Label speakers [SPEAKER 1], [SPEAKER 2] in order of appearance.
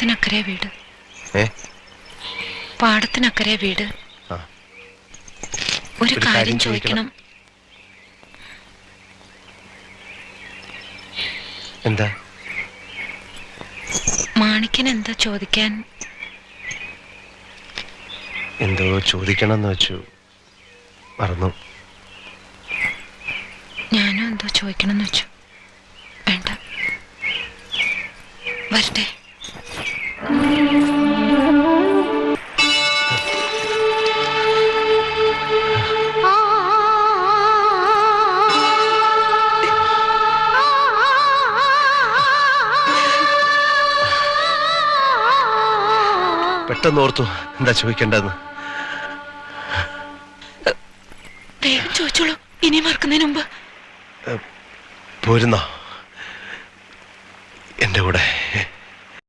[SPEAKER 1] പാടത്തിനക്കരെ വീട്. പാടത്തിനക്കരെ വീട്. ഒരു കാര്യം ചോദിക്കണം.
[SPEAKER 2] എന്താ?
[SPEAKER 1] മാണിക്കൻ എന്താ ചോദിക്കാൻ?
[SPEAKER 2] എന്തോ ചോദിക്കണമെന്ന് വെച്ചു, മറന്നു.
[SPEAKER 1] ഞാനും എന്തോ ചോദിക്കണമെന്ന് വെച്ചു. വേണ്ട, വരട്ടെ.
[SPEAKER 2] പെട്ടെന്ന് ഓർത്തു എന്താ ചോദിക്കേണ്ടതെന്ന്.
[SPEAKER 1] വേഗം ചോദിച്ചോളൂ, ഇനി മറക്കുന്നതിന് മുമ്പ്.
[SPEAKER 2] പോരുന്നോ എന്റെ കൂടെ?